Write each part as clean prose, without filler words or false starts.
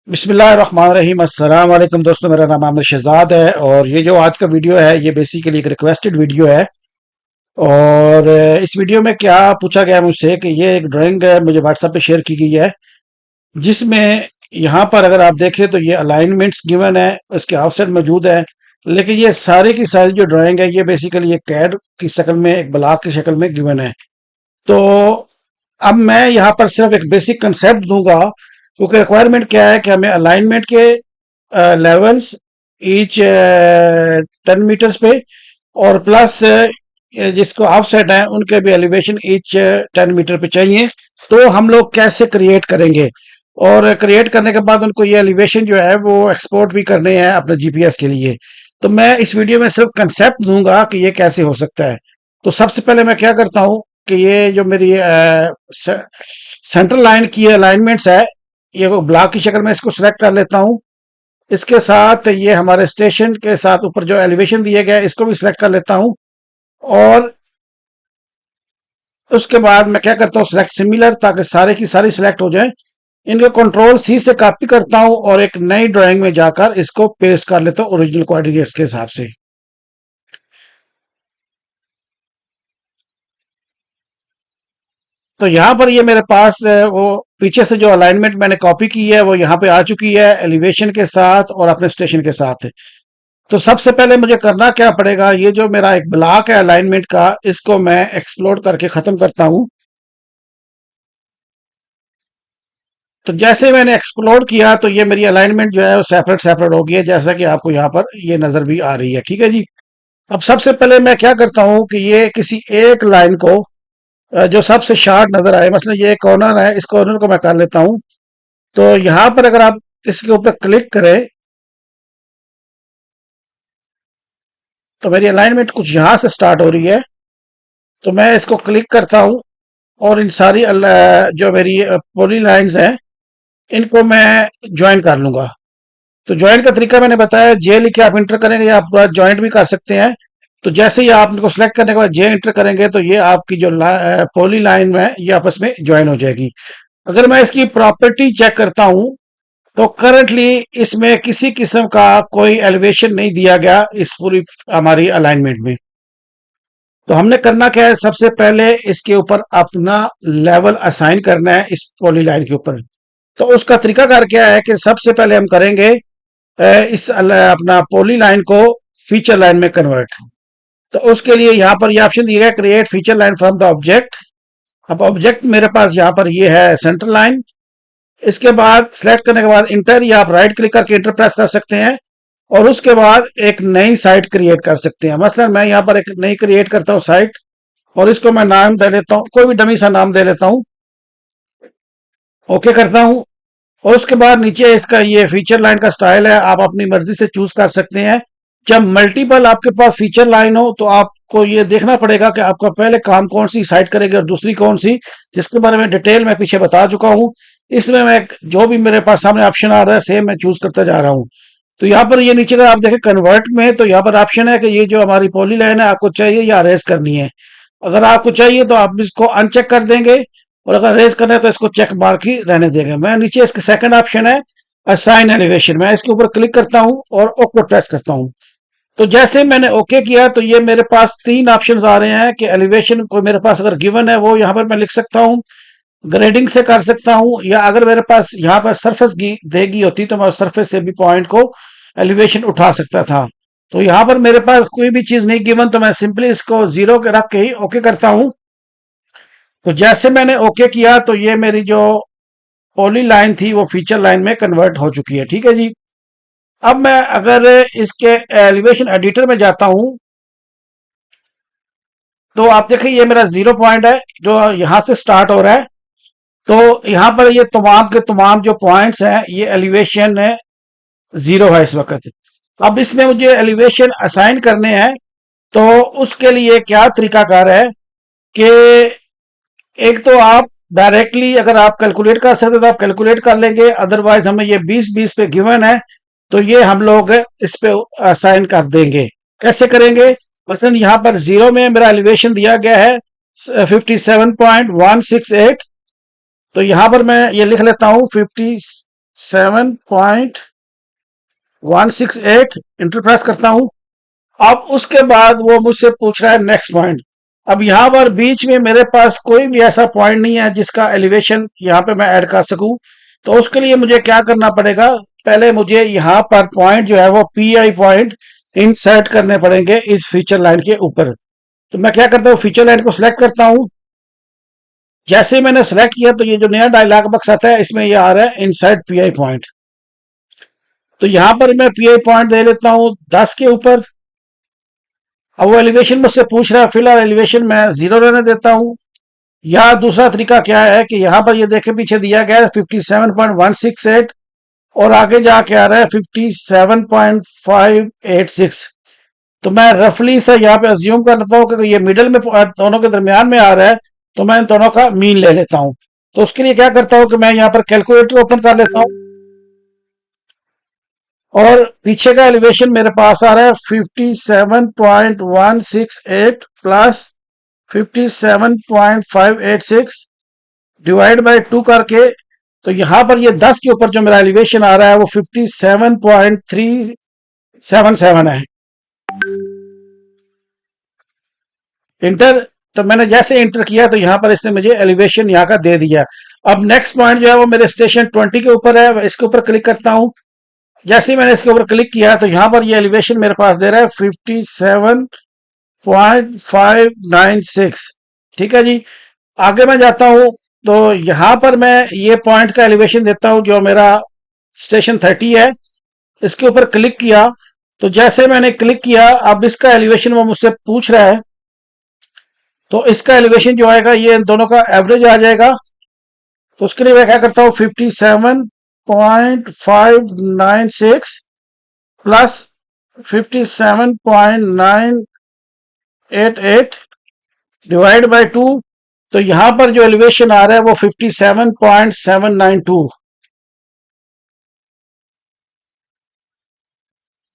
बिस्मिल्लाहिर्रहमानिर्रहीम। अस्सलाम वालेकुम दोस्तों, मेरा नाम आमिर शहजाद है और ये जो आज का वीडियो है ये बेसिकली एक रिक्वेस्टेड वीडियो है। और इस वीडियो में क्या पूछा गया मुझसे कि ये एक ड्राइंग मुझे व्हाट्सएप पे शेयर की गई है, जिसमें यहाँ पर अगर आप देखें तो ये अलाइनमेंट्स गिवन है, उसके ऑफसेट मौजूद है। लेकिन ये सारी की सारी जो ड्राइंग है ये बेसिकली एक कैड की शक्ल में, एक ब्लॉक की शक्ल में गिवन है। तो अब मैं यहाँ पर सिर्फ एक बेसिक कंसेप्ट दूंगा, क्योंकि रिक्वायरमेंट क्या है कि हमें अलाइनमेंट के लेवल्स ईच 10 मीटर्स पे, और प्लस जिसको ऑफसेट है उनके भी एलिवेशन ईच 10 मीटर पे चाहिए। तो हम लोग कैसे क्रिएट करेंगे, और क्रिएट करने के बाद उनको ये एलिवेशन जो है वो एक्सपोर्ट भी करने हैं अपने जीपीएस के लिए। तो मैं इस वीडियो में सिर्फ कंसेप्ट दूंगा कि ये कैसे हो सकता है। तो सबसे पहले मैं क्या करता हूँ कि ये जो मेरी सेंट्रल लाइन की अलाइनमेंट्स है, ये ब्लॉक की शक्ल में इसको सिलेक्ट कर लेता हूँ। इसके साथ ये हमारे स्टेशन के साथ ऊपर जो एलिवेशन दिए गए इसको भी सिलेक्ट कर लेता हूँ। और उसके बाद मैं क्या करता हूँ, सिलेक्ट सिमिलर, ताकि सारे की सारी सिलेक्ट हो जाए। इनको कंट्रोल सी से कॉपी करता हूँ और एक नई ड्राइंग में जाकर इसको पेस्ट कर लेता हूँ ओरिजिनल कोऑर्डिनेट्स के हिसाब से। तो यहाँ पर ये मेरे पास वो पीछे से जो अलाइनमेंट मैंने कॉपी की है वो यहाँ पे आ चुकी है एलिवेशन के साथ और अपने स्टेशन के साथ। तो सबसे पहले मुझे करना क्या पड़ेगा, ये जो मेरा एक ब्लॉक है अलाइनमेंट का, इसको मैं एक्सप्लोड करके खत्म करता हूँ। तो जैसे मैंने एक्सप्लोड किया तो ये मेरी अलाइनमेंट जो है वो सेपरेट सेपरेट हो गई है, जैसा कि आपको यहाँ पर ये नजर भी आ रही है। ठीक है जी। अब सबसे पहले मैं क्या करता हूँ कि ये किसी एक लाइन को जो सबसे शार्ट नजर आए, मसलन ये कॉर्नर है, इस कॉर्नर को मैं कर लेता हूँ। तो यहाँ पर अगर आप इसके ऊपर क्लिक करें तो मेरी अलाइनमेंट कुछ यहाँ से स्टार्ट हो रही है। तो मैं इसको क्लिक करता हूँ और इन सारी जो मेरी पॉली लाइन्स हैं इनको मैं ज्वाइन कर लूंगा। तो ज्वाइन का तरीका मैंने बताया, जे लिख के आप इंटर करेंगे या आप ज्वाइंट भी कर सकते हैं। तो जैसे ही आप इनको सिलेक्ट करने के बाद जे इंटर करेंगे तो ये आपकी जो पॉली लाइन है ये आपस में ज्वाइन हो जाएगी। अगर मैं इसकी प्रॉपर्टी चेक करता हूं तो करंटली इसमें किसी किस्म का कोई एलिवेशन नहीं दिया गया इस पूरी हमारी अलाइनमेंट में। तो हमने करना क्या है, सबसे पहले इसके ऊपर अपना लेवल असाइन करना है इस पॉली लाइन के ऊपर। तो उसका तरीकाकार क्या है कि सबसे पहले हम करेंगे इस अपना पॉली लाइन को फीचर लाइन में कन्वर्ट। तो उसके लिए यहाँ पर ये ऑप्शन दिया गया, create feature line from the object. अब ऑब्जेक्ट मेरे पास यहाँ पर ये है सेंटर लाइन। इसके बाद सिलेक्ट करने के बाद इंटर, या आप राइट क्लिक करके इंटर प्रेस कर सकते हैं और उसके बाद एक नई साइट क्रिएट कर सकते हैं। मसलन मैं यहाँ पर एक नई क्रिएट करता हूँ साइट, और इसको मैं नाम दे लेता हूँ, कोई भी डमी सा नाम दे लेता हूँ। ओके करता हूँ। और उसके बाद नीचे इसका ये फीचर लाइन का स्टाइल है, आप अपनी मर्जी से चूज कर सकते हैं। जब मल्टीपल आपके पास फीचर लाइन हो तो आपको ये देखना पड़ेगा कि आपका पहले काम कौन सी साइट करेगी और दूसरी कौन सी, जिसके बारे में डिटेल में पीछे बता चुका हूँ। इसमें मैं जो भी मेरे पास सामने ऑप्शन आ रहा है सेम मैं चूज करता जा रहा हूँ। तो यहाँ पर ये नीचे का आप देखें कन्वर्ट में, तो यहाँ पर ऑप्शन है कि ये जो हमारी पॉली लाइन है आपको चाहिए या अरेज करनी है। अगर आपको चाहिए तो आप इसको अनचेक कर देंगे, और अगर रेज करना है तो इसको चेक मार्क ही रहने देंगे। मैं नीचे इसका सेकंड ऑप्शन है असाइन एलिवेशन, मैं इसके ऊपर क्लिक करता हूं और ओके प्रेस करता हूं। तो जैसे मैंने ओके किया तो ये मेरे पास तीन ऑप्शंस आ रहे हैं कि एलिवेशन को मेरे पास अगर गिवन है वो यहाँ पर मैं लिख सकता हूँ, ग्रेडिंग से कर सकता हूँ, या अगर मेरे पास यहाँ पर सरफेस देगी होती तो मैं सरफेस से भी पॉइंट को एलिवेशन उठा सकता था। तो यहाँ पर मेरे पास कोई भी चीज नहीं गिवन, तो मैं सिंपली इसको जीरो के रख के ही ओके करता हूँ। तो जैसे मैंने ओके किया तो ये मेरी जो पॉली लाइन थी वो फीचर लाइन में कन्वर्ट हो चुकी है। ठीक है जी। अब मैं अगर इसके एलिवेशन एडिटर में जाता हूं तो आप देखिए ये मेरा 0 पॉइंट है जो यहां से स्टार्ट हो रहा है। तो यहां पर ये तमाम के तमाम जो पॉइंट्स हैं ये एलिवेशन है 0 है इस वक्त। अब इसमें मुझे एलिवेशन असाइन करने हैं, तो उसके लिए क्या तरीकाकार है कि एक तो आप डायरेक्टली अगर आप कैलकुलेट कर सकते तो आप कैलकुलेट कर लेंगे, अदरवाइज हमें ये 20-20 पे गिवन है तो ये हम लोग इस पे असाइन कर देंगे। कैसे करेंगे, मसलन यहाँ पर 0 में मेरा एलिवेशन दिया गया है 57.168। तो यहाँ पर मैं ये लिख लेता हूँ 50 57.168 इंटर प्रेस करता हूं। अब उसके बाद वो मुझसे पूछ रहा है नेक्स्ट पॉइंट। अब यहां पर बीच में मेरे पास कोई भी ऐसा पॉइंट नहीं है जिसका एलिवेशन यहां पे मैं ऐड कर सकूं। तो उसके लिए मुझे क्या करना पड़ेगा, पहले मुझे यहां पर पॉइंट जो है वो पी आई पॉइंट इंसर्ट करने पड़ेंगे इस फीचर लाइन के ऊपर। तो मैं क्या करता हूँ, फीचर लाइन को सिलेक्ट करता हूँ। जैसे ही मैंने सेलेक्ट किया तो ये जो नया डायलॉग बॉक्स आता है इसमें ये आ रहा है इंसर्ट पी आई पॉइंट। तो यहां पर मैं पी आई पॉइंट दे लेता हूं 10 के ऊपर। अब वो एलिवेशन मुझसे पूछ रहा है, फिलहाल एलिवेशन मैं 0 रहने देता हूं। या दूसरा तरीका क्या है कि यहां पर ये देखे पीछे दिया गया है 57.168 और आगे जाके आ रहा है 57.586। तो मैं रफली से यहाँ पे अज्यूम कर लेता हूँ कि ये मिडल में दोनों के दरमियान में आ रहा है। तो मैं इन दोनों का मीन ले लेता हूँ। तो उसके लिए क्या करता हूँ कि मैं यहाँ पर कैलकुलेटर ओपन कर लेता हूँ और पीछे का एलिवेशन मेरे पास आ रहा है 57.168 प्लस 57.586 डिवाइड बाय 2 करके। तो यहां पर ये 10 के ऊपर जो मेरा एलिवेशन आ रहा है वो 57.377 है। इंटर। तो मैंने जैसे इंटर किया तो यहां पर इसने मुझे एलिवेशन यहाँ का दे दिया। अब नेक्स्ट पॉइंट जो है वो मेरे स्टेशन 20 के ऊपर है, इसके ऊपर क्लिक करता हूं। जैसे ही मैंने इसके ऊपर क्लिक किया तो यहां पर ये एलिवेशन मेरे पास दे रहा है 57.596। ठीक है जी। आगे मैं जाता हूं तो यहां पर मैं ये पॉइंट का एलिवेशन देता हूं जो मेरा स्टेशन 30 है। इसके ऊपर क्लिक किया तो जैसे मैंने क्लिक किया अब इसका एलिवेशन वो मुझसे पूछ रहा है। तो इसका एलिवेशन जो आएगा ये इन दोनों का एवरेज आ जाएगा। तो उसके लिए मैं क्या करता हूँ 57.596 प्लस 57.988 डिवाइड बाय 2। तो यहां पर जो एलिवेशन आ रहा है वो 57.792।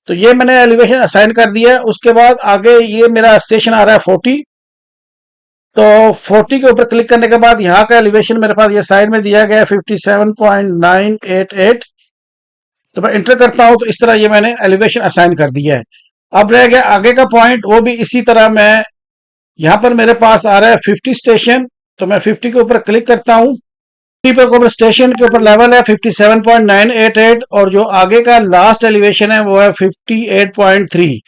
तो ये मैंने एलिवेशन असाइन कर दिया है। उसके बाद आगे ये मेरा स्टेशन आ रहा है 40। तो 40 के ऊपर क्लिक करने के बाद यहाँ का एलिवेशन मेरे पास ये साइड में दिया गया है 57.988। तो मैं इंटर करता हूं तो इस तरह ये मैंने एलिवेशन असाइन कर दिया है। अब रह गया आगे का पॉइंट, वो भी इसी तरह मैं यहां पर मेरे पास आ रहा है 50 स्टेशन। तो मैं 50 के ऊपर क्लिक करता हूं। 50 पे ऊपर स्टेशन के ऊपर लेवल है 57.988 और जो आगे का लास्ट एलिवेशन है वो है 58.3।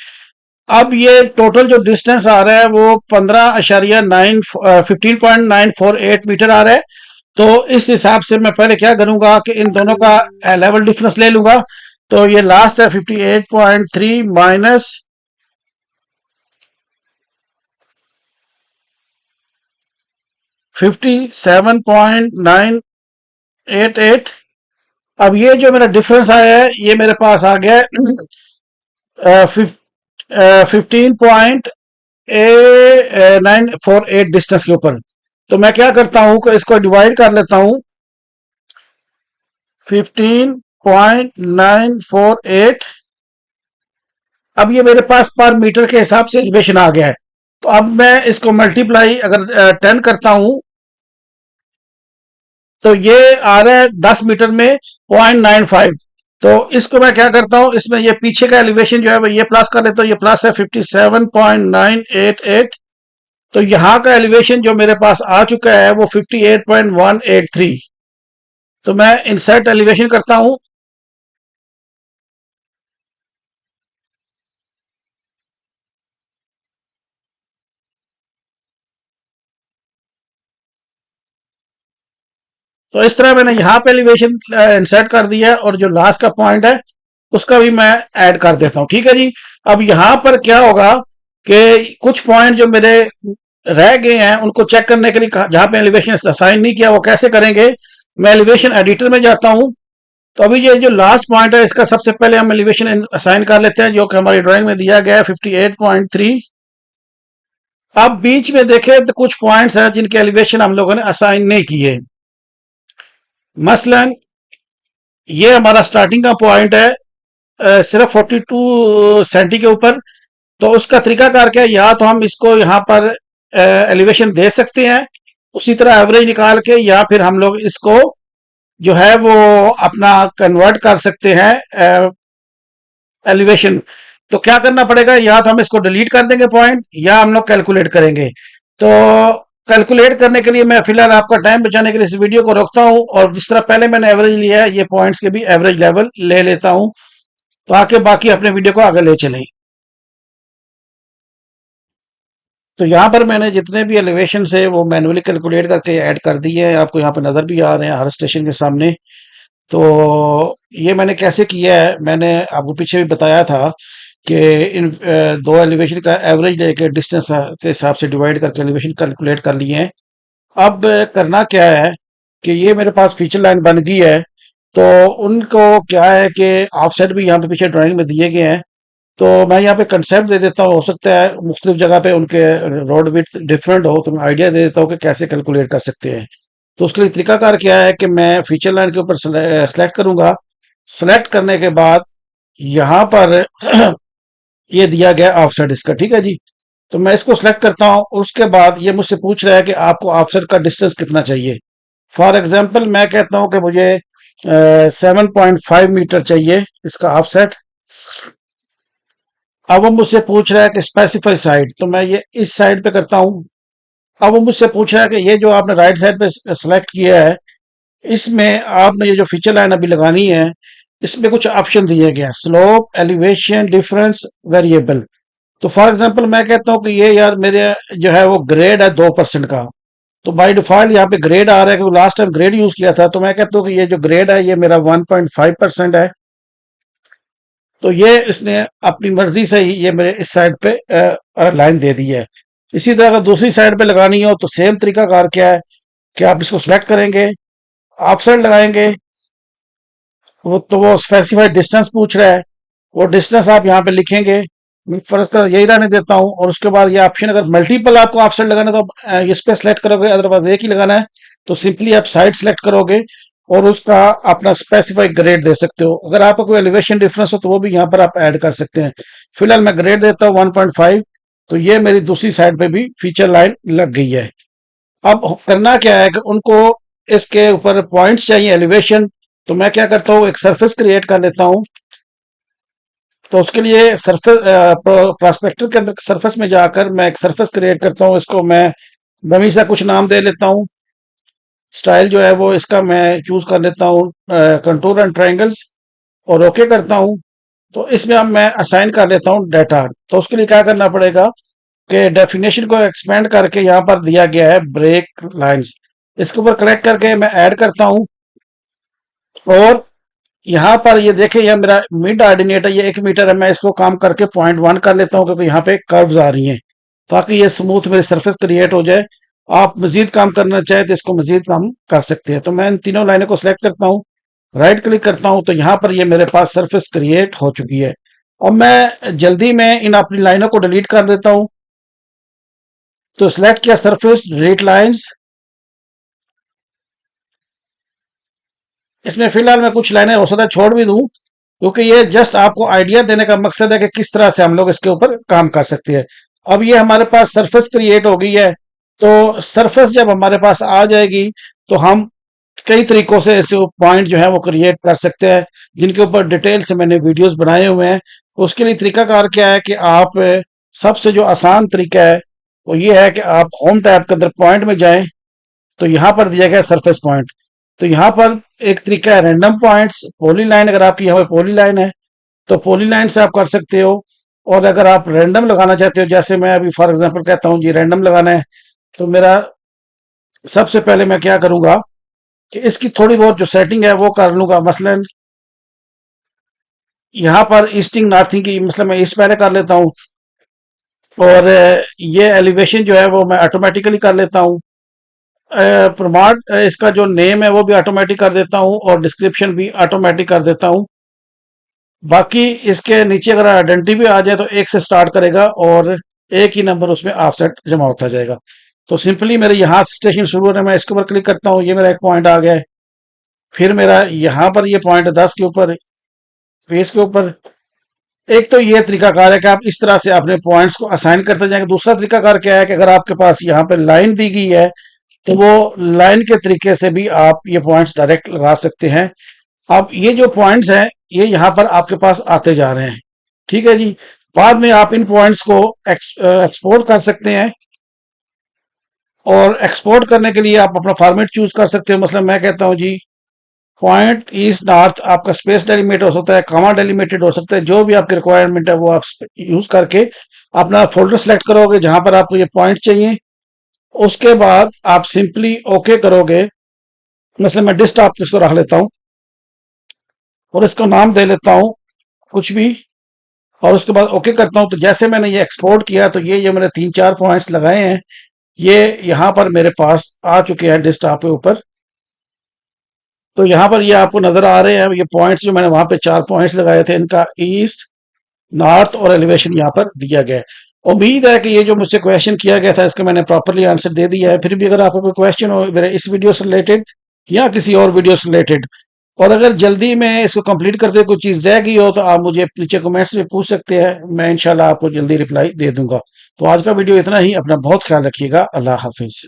अब ये टोटल जो डिस्टेंस आ रहा है वो 15.948 मीटर आ रहा है। तो इस हिसाब से मैं पहले क्या करूंगा कि इन दोनों का लेवल डिफरेंस ले लूंगा। तो ये लास्ट है 58.3 माइनस 57.988। अब ये जो मेरा डिफरेंस आया है ये मेरे पास आ गया है 15.948 डिस्टेंस के ऊपर। तो मैं क्या करता हूं कि इसको डिवाइड कर लेता हूं 15.948। अब ये मेरे पास पर मीटर के हिसाब से इक्वेशन आ गया है। तो अब मैं इसको मल्टीप्लाई अगर 10 करता हूं तो ये आ रहा है 10 मीटर में 0.95। तो इसको मैं क्या करता हूं, इसमें ये पीछे का एलिवेशन जो है वो ये प्लस कर लेता हूं। ये प्लस है 57.988। तो यहां का एलिवेशन जो मेरे पास आ चुका है वो 58.183। तो मैं इंसर्ट एलिवेशन करता हूं। तो इस तरह मैंने यहाँ पे एलिवेशन इंसर्ट कर दिया है और जो लास्ट का पॉइंट है उसका भी मैं ऐड कर देता हूँ। ठीक है जी। अब यहाँ पर क्या होगा कि कुछ पॉइंट जो मेरे रह गए हैं उनको चेक करने के लिए जहां पे एलिवेशन असाइन नहीं किया वो कैसे करेंगे। मैं एलिवेशन एडिटर में जाता हूं। तो अभी ये जो लास्ट पॉइंट है इसका सबसे पहले हम एलिवेशन असाइन कर लेते हैं जो कि हमारी ड्राइंग में दिया गया है 58.3। अब बीच में देखें तो कुछ पॉइंट्स हैं जिनके एलिवेशन हम लोगों ने असाइन नहीं किए। मसलन ये हमारा स्टार्टिंग का पॉइंट है सिर्फ 42 सेंटी के ऊपर। तो उसका तरीका कार क्या है, या तो हम इसको यहाँ पर एलिवेशन दे सकते हैं उसी तरह एवरेज निकाल के, या फिर हम लोग इसको जो है वो अपना कन्वर्ट कर सकते हैं एलिवेशन। तो क्या करना पड़ेगा, या तो हम इसको डिलीट कर देंगे पॉइंट, या हम लोग कैलकुलेट करेंगे। तो कैलकुलेट करने के लिए मैं फिलहाल आपका टाइम बचाने के लिए इस वीडियो को रोकता हूं, और जिस तरह पहले मैंने एवरेज लिया है, ये पॉइंट्स के भी एवरेज लेवल ले लेता हूं, ताकि बाकी अपने वीडियो को आगे ले चलें। तो यहाँ पर मैंने जितने भी एलिवेशन है वो मैन्युअली कैलकुलेट करके ऐड कर दिए हैं, आपको यहाँ पे नज़र भी आ रहे हैं हर स्टेशन के सामने। तो ये मैंने कैसे किया है, मैंने आपको पीछे भी बताया था कि इन दो एलिवेशन का एवरेज लेके डिस्टेंस के हिसाब से डिवाइड करके एलिवेशन कैलकुलेट कर लिए हैं। अब करना क्या है कि ये मेरे पास फीचर लाइन बन गई है। तो उनको क्या है कि ऑफसेट भी यहाँ पे पीछे ड्राइंग में दिए गए हैं। तो मैं यहाँ पे कंसेप्ट दे देता हूँ, हो सकता है मुख्तलिफ जगह पे उनके रोड विड्थ डिफरेंट हो, तो मैं आइडिया दे देता हूँ कि कैसे कैलकुलेट कर सकते हैं। तो उसके लिए तरीकाकार क्या है कि मैं फीचर लाइन के ऊपर सेलेक्ट करूंगा। सेलेक्ट करने के बाद यहाँ पर ये दिया गया ऑफसेट इसका, ठीक है जी। तो मैं इसको सिलेक्ट करता हूँ, उसके बाद ये मुझसे पूछ रहा है कि आपको ऑफसेट का डिस्टेंस कितना चाहिए। फॉर एग्जाम्पल मैं कहता हूँ कि मुझे 7.5 मीटर चाहिए इसका ऑफसेट। अब वो मुझसे पूछ रहा है कि स्पेसिफाई साइड, तो मैं ये इस साइड पे करता हूँ। अब वो मुझसे पूछ रहा है कि ये जो आपने राइट साइड पे सेलेक्ट किया है, इसमें आपने ये जो फीचर लाइन अभी लगानी है, इसमें कुछ ऑप्शन दिए गए हैं, स्लोप, एलिवेशन, डिफरेंस, वेरिएबल। तो फॉर एग्जांपल मैं कहता हूँ कि ये यार मेरे जो है वो ग्रेड है 2% का। तो बाय डिफॉल्ट यहाँ पे ग्रेड आ रहा है, क्योंकि लास्ट टाइम ग्रेड यूज किया था। तो मैं कहता हूँ कि ये जो ग्रेड है ये मेरा 1.5% है। तो ये इसने अपनी मर्जी से ही ये मेरे इस साइड पे लाइन दे दी है। इसी तरह अगर दूसरी साइड पे लगानी हो तो सेम तरीका कार क्या है कि आप इसको सिलेक्ट करेंगे, ऑफ साइड लगाएंगे, वो तो वो स्पेसिफाइड डिस्टेंस पूछ रहा है, वो डिस्टेंस आप यहाँ पे लिखेंगे। मैं फर्ज कर यही रहने देता हूँ, और उसके बाद ये ऑप्शन अगर मल्टीपल आपको ऑफ साइड लगाना है तो आप इस पे सेलेक्ट करोगे, अदरवाइज एक ही लगाना है तो सिंपली आप साइड सेलेक्ट करोगे और उसका अपना स्पेसिफाइड ग्रेड दे सकते हो। अगर आपका कोई एलिवेशन डिफरेंस हो तो वो भी यहाँ पर आप ऐड कर सकते हैं। फिलहाल मैं ग्रेड देता हूँ 1.5। तो ये मेरी दूसरी साइड पे भी फीचर लाइन लग गई है। अब करना क्या है कि उनको इसके ऊपर पॉइंट्स चाहिए, एलिवेशन। तो मैं क्या करता हूँ, एक सरफेस क्रिएट कर लेता हूँ। तो उसके लिए सरफेस प्रोस्पेक्टर के अंदर सरफेस में जाकर मैं एक सरफेस क्रिएट करता हूँ। इसको मैं डमी सा कुछ नाम दे लेता हूँ। स्टाइल जो है वो इसका मैं चूज कर लेता हूँ कंटूर एंड ट्रायंगल्स, और ओके करता हूँ। तो इसमें अब मैं असाइन कर लेता हूँ डाटा। तो उसके लिए क्या करना पड़ेगा कि डेफिनेशन को एक्सपेंड करके यहाँ पर दिया गया है ब्रेक लाइंस, इसके ऊपर कलेक्ट करके मैं ऐड करता हूँ। और यहाँ पर ये देखें, यह मेरा मिड ऑर्डिनेट है, ये 1 मीटर है। मैं इसको काम करके 0.1 कर लेता हूँ, क्योंकि यहाँ पे कर्व्स आ रही हैं, ताकि ये स्मूथ मेरी सरफेस क्रिएट हो जाए। आप मजीद काम करना चाहें तो इसको मजीद काम कर सकते हैं। तो मैं इन तीनों लाइनों को सिलेक्ट करता हूँ, राइट क्लिक करता हूँ, तो यहाँ पर ये मेरे पास सरफेस क्रिएट हो चुकी है। और मैं जल्दी में इन अपनी लाइनों को डिलीट कर देता हूँ। तो सिलेक्ट किया सरफेस, डिलीट लाइंस। इसमें फिलहाल मैं कुछ लाइनें हो सकता है छोड़ भी दूं, क्योंकि ये जस्ट आपको आइडिया देने का मकसद है कि किस तरह से हम लोग इसके ऊपर काम कर सकते हैं। अब ये हमारे पास सरफेस क्रिएट हो गई है। तो सरफेस जब हमारे पास आ जाएगी तो हम कई तरीकों से ऐसे पॉइंट जो है वो क्रिएट कर सकते हैं, जिनके ऊपर डिटेल से मैंने वीडियोस बनाए हुए हैं। उसके लिए तरीकाकार क्या है कि आप सबसे जो आसान तरीका है वो ये है कि आप होम टैब के अंदर पॉइंट में जाएं। तो यहाँ पर दिया गया सरफेस पॉइंट। तो यहाँ पर एक तरीका है रैंडम पॉइंट्स, पोली लाइन। अगर आपकी यहाँ पे पोली लाइन है तो पोली लाइन से आप कर सकते हो। और अगर आप रैंडम लगाना चाहते हो, जैसे मैं अभी फॉर एग्जांपल कहता हूँ ये रैंडम लगाना है, तो मेरा सबसे पहले मैं क्या करूंगा कि इसकी थोड़ी बहुत जो सेटिंग है वो कर लूंगा। मसलन यहाँ पर ईस्टिंग नॉर्थिंग की, मतलब मैं ईस्ट पहले कर लेता हूँ। और ये एलिवेशन जो है वो मैं ऑटोमेटिकली कर लेता हूँ। प्रमाण इसका जो नेम है वो भी ऑटोमेटिक कर देता हूँ, और डिस्क्रिप्शन भी ऑटोमेटिक कर देता हूँ। बाकी इसके नीचे अगर आइडेंटिटी भी आ जाए तो एक से स्टार्ट करेगा, और एक ही नंबर उसमें ऑफसेट जमा होता जाएगा। तो सिंपली मेरे यहाँ से स्टेशन शुरू हो रहा है, मैं इसके ऊपर क्लिक करता हूँ, ये मेरा एक पॉइंट आ गया है। फिर मेरा यहाँ पर ये पॉइंट है 10 के ऊपर, फिर इसके ऊपर। एक तो ये तरीकाकार है कि आप इस तरह से अपने पॉइंट्स को असाइन करते जाएंगे। दूसरा तरीकाकार क्या है कि अगर आपके पास यहाँ पे लाइन दी गई है तो वो लाइन के तरीके से भी आप ये पॉइंट्स डायरेक्ट लगा सकते हैं। अब ये जो पॉइंट्स हैं ये यहाँ पर आपके पास आते जा रहे हैं, ठीक है जी। बाद में आप इन पॉइंट्स को एक्सपोर्ट कर सकते हैं, और एक्सपोर्ट करने के लिए आप अपना फॉर्मेट चूज कर सकते हो। मतलब मैं कहता हूँ जी, पॉइंट ईस्ट नॉर्थ, आपका स्पेस डेलीमिटेड हो सकता है, कॉमा डेलीमिटेड हो सकता है, जो भी आपकी रिक्वायरमेंट है वो आप यूज करके अपना फोल्डर सेलेक्ट करोगे जहां पर आपको ये पॉइंट चाहिए। उसके बाद आप सिंपली ओके करोगे। मतलब मैं डेस्कटॉप इसको रख लेता हूँ और इसको नाम दे लेता हूँ कुछ भी, और उसके बाद ओके करता हूँ। तो जैसे मैंने ये एक्सपोर्ट किया तो ये मैंने 3-4 पॉइंट्स लगाए हैं, ये यहाँ पर मेरे पास आ चुके हैं डेस्कटॉप के ऊपर। तो यहाँ पर ये आपको नजर आ रहे हैं ये पॉइंट्स, जो मैंने वहां पे 4 पॉइंट्स लगाए थे, इनका ईस्ट नॉर्थ और एलिवेशन यहाँ पर दिया गया है। उम्मीद है कि ये जो मुझसे क्वेश्चन किया गया था इसका मैंने प्रॉपरली आंसर दे दिया है। फिर भी अगर आपको कोई क्वेश्चन हो मेरे इस वीडियो से रिलेटेड या किसी और वीडियो से रिलेटेड, और अगर जल्दी में इसको कंप्लीट करके कोई चीज रह गई हो तो आप मुझे नीचे कमेंट्स में पूछ सकते हैं, मैं इंशाल्लाह आपको जल्दी रिप्लाई दे दूंगा। तो आज का वीडियो इतना ही। अपना बहुत ख्याल रखिएगा। अल्लाह हाफिज।